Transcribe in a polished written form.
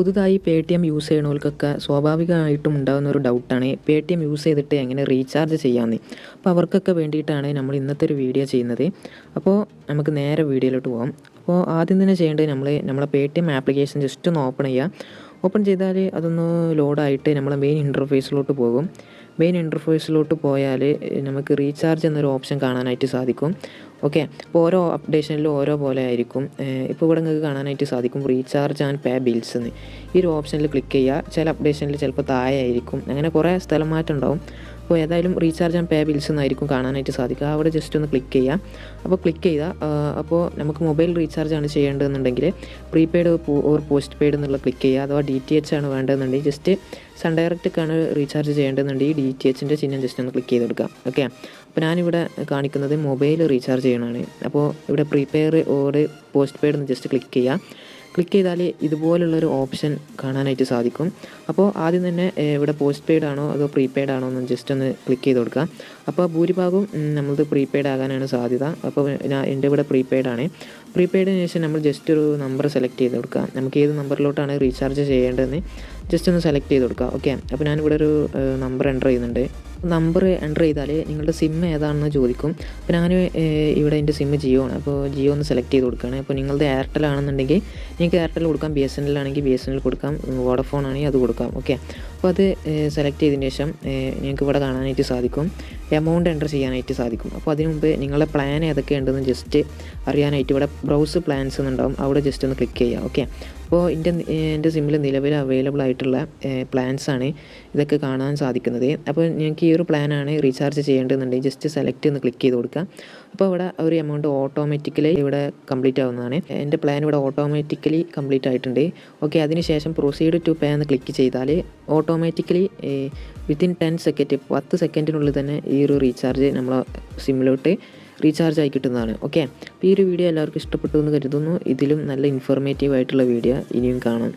പുതുതായി Paytm use ചെയ്യണവർക്കൊക്കെ സ്വാഭാവികമായിട്ടും ഉണ്ടാകുന്ന ഒരു ഡൗട്ടാണ് Paytm യൂസ് ചെയ്തിട്ട് എങ്ങനെ റീചാർജ് ചെയ്യാമെന്ന്. അപ്പോൾ അവർക്കൊക്കെ വേണ്ടിയിട്ടാണ് നമ്മൾ ഇന്നത്തെ ഒരു വീഡിയോ ചെയ്യുന്നത്. അപ്പോൾ നമുക്ക് നേരെ വീഡിയോയിലോട്ട് പോകാം. അപ്പോൾ ആദ്യം തന്നെ ചെയ്യേണ്ടത് നമ്മളെ Paytm ആപ്ലിക്കേഷൻ ജസ്റ്റ് ഒന്ന് ഓപ്പൺ ചെയ്യുക. ഓപ്പൺ ചെയ്താൽ അതൊന്ന് ലോഡായിട്ട് നമ്മളെ മെയിൻ ഇൻ്റർഫേസിലോട്ട് പോകും. മെയിൻ ഇൻ്റർഫേസിലോട്ട് പോയാൽ നമുക്ക് റീചാർജ് എന്നൊരു ഓപ്ഷൻ കാണാനായിട്ട് സാധിക്കും. ഓക്കെ, അപ്പോൾ ഓരോ അപ്ഡേഷനിലും ഓരോ പോലെ ആയിരിക്കും. ഇപ്പോൾ ഇവിടെ നിങ്ങൾക്ക് കാണാനായിട്ട് സാധിക്കും റീചാർജ് ആൻഡ് പേ ബിൽസ് എന്ന്. ഈ ഒരു ഓപ്ഷനിൽ ക്ലിക്ക് ചെയ്യുക. ചില അപ്ഡേഷനിൽ ചിലപ്പോൾ താഴെ ആയിരിക്കും, അങ്ങനെ കുറേ സ്ഥലം മാറ്റം ഉണ്ടാവും. അപ്പോൾ ഏതായാലും റീചാർജ് ആൻഡ് പേ ബിൽസ് എന്നായിരിക്കും കാണാനായിട്ട് സാധിക്കുക. അവിടെ ജസ്റ്റ് ഒന്ന് ക്ലിക്ക് ചെയ്യുക. അപ്പോൾ ക്ലിക്ക് ചെയ്താൽ അപ്പോൾ നമുക്ക് മൊബൈൽ റീചാർജ് ആണ് ചെയ്യേണ്ടതെന്നുണ്ടെങ്കിൽ പ്രീപെയ്ഡ് ഓർ പോസ്റ്റ് പെയ്ഡ് എന്നുള്ള ക്ലിക്ക് ചെയ്യുക. അഥവാ DTH ആണ് വേണ്ടതെന്നുണ്ടെങ്കിൽ ജസ്റ്റ് സൺ ഡയറക്റ്റൊക്കെയാണ് റീചാർജ് ചെയ്യേണ്ടതെന്നുണ്ടെങ്കിൽ DTHൻ്റെ ചിഹ്നം ജസ്റ്റ് ഒന്ന് ക്ലിക്ക് ചെയ്തെടുക്കാം. ഓക്കെ, അപ്പോൾ ഞാനിവിടെ കാണിക്കുന്നത് മൊബൈൽ റീചാർജ് ചെയ്യണമാണ്. അപ്പോൾ ഇവിടെ പ്രീപെയ്ഡ് ഓർ പോസ്റ്റ് പെയ്ഡ് എന്ന് ജസ്റ്റ് ക്ലിക്ക് ചെയ്യുക. ക്ലിക്ക് ചെയ്താൽ ഇതുപോലുള്ളൊരു ഓപ്ഷൻ കാണാനായിട്ട് സാധിക്കും. അപ്പോൾ ആദ്യം തന്നെ ഇവിടെ പോസ്റ്റ് പെയ്ഡ് ആണോ അതോ പ്രീപെയ്ഡ് ആണോ എന്ന് ജസ്റ്റ് ഒന്ന് ക്ലിക്ക് ചെയ്ത് കൊടുക്കുക. അപ്പോൾ ഭൂരിഭാഗവും നമ്മളത് പ്രീപെയ്ഡ് ആകാനാണ് സാധ്യത. അപ്പോൾ എൻ്റെ ഇവിടെ പ്രീപെയ്ഡ് ആണ്. പ്രീപെയ്ഡിന് ശേഷം നമ്മൾ ജസ്റ്റ് ഒരു നമ്പർ സെലക്ട് ചെയ്ത് കൊടുക്കുക. നമുക്ക് ഏത് നമ്പറിലോട്ടാണ് റീചാർജ് ചെയ്യേണ്ടതെന്ന് ജസ്റ്റ് ഒന്ന് സെലക്ട് ചെയ്ത് കൊടുക്കുക. ഓക്കെ, അപ്പോൾ ഞാനിവിടെ ഒരു നമ്പർ എൻ്റർ ചെയ്യുന്നുണ്ട്. നമ്പർ എൻ്റർ ചെയ്താൽ നിങ്ങളുടെ സിം ഏതാണെന്ന് ചോദിക്കും. അപ്പോൾ ഞാൻ ഇവിടെ എൻ്റെ സിം ജിയോ ആണ്. അപ്പോൾ ജിയോ ഒന്ന് സെലക്ട് ചെയ്ത് കൊടുക്കുകയാണ്. അപ്പോൾ നിങ്ങളുടെ എയർടെൽ ആണെന്നുണ്ടെങ്കിൽ നിങ്ങൾക്ക് എയർടെൽ കൊടുക്കാം, BSNL ആണെങ്കിൽ BSNL കൊടുക്കാം, വോഡഫോൺ ആണെങ്കിൽ അത് കൊടുക്കാം. ഓക്കെ, അപ്പോൾ അത് സെലക്ട് ചെയ്തതിന് ശേഷം നിങ്ങൾക്ക് ഇവിടെ കാണാനായിട്ട് സാധിക്കും എമൗണ്ട് എൻ്റർ ചെയ്യാനായിട്ട് സാധിക്കും. അപ്പോൾ അതിന് മുമ്പ് നിങ്ങളുടെ പ്ലാൻ ഏതൊക്കെയുണ്ടെന്ന് ജസ്റ്റ് അറിയാനായിട്ട് ഇവിടെ ബ്രൗസ് പ്ലാൻസ് എന്നുണ്ടാവും, അവിടെ ജസ്റ്റ് ഒന്ന് ക്ലിക്ക് ചെയ്യുക. ഓക്കെ, അപ്പോൾ എൻ്റെ സിമ്മിൽ നിലവിൽ അവൈലബിൾ ആയിട്ടുള്ള പ്ലാൻസാണ് ഇതൊക്കെ കാണാൻ സാധിക്കുന്നത്. അപ്പോൾ ഞങ്ങൾക്ക് ഈ ഒരു പ്ലാനാണ് റീചാർജ് ചെയ്യേണ്ടതെന്നുണ്ടെങ്കിൽ ജസ്റ്റ് സെലക്ട് ഒന്ന് ക്ലിക്ക് ചെയ്ത് കൊടുക്കുക. അപ്പോൾ ഇവിടെ ഒരു എമൗണ്ട് ഓട്ടോമാറ്റിക്കലി ഇവിടെ കംപ്ലീറ്റ് ആവുന്നതാണ്. എൻ്റെ പ്ലാൻ ഇവിടെ ഓട്ടോമാറ്റിക്കലി കംപ്ലീറ്റ് ആയിട്ടുണ്ട്. ഓക്കെ, അതിനുശേഷം പ്രൊസീഡ് ടു പേ എന്ന് ക്ലിക്ക് ചെയ്താൽ ഓട്ടോമാറ്റിക്കലി വിത്തിൻ 10 സെക്കൻഡ് 10 സെക്കൻഡിനുള്ളിൽ തന്നെ ഈ ഒരു റീചാർജ് നമ്മളെ സിമ്മിലോട്ട് റീചാർജ് ആയി കിട്ടുന്നതാണ്. ഓക്കെ, അപ്പോൾ ഈ ഒരു വീഡിയോ എല്ലാവർക്കും ഇഷ്ടപ്പെട്ടു എന്ന് കരുതുന്നു. ഇതിലും നല്ല ഇൻഫോർമേറ്റീവ് ആയിട്ടുള്ള വീഡിയോ ഇനിയും കാണാം.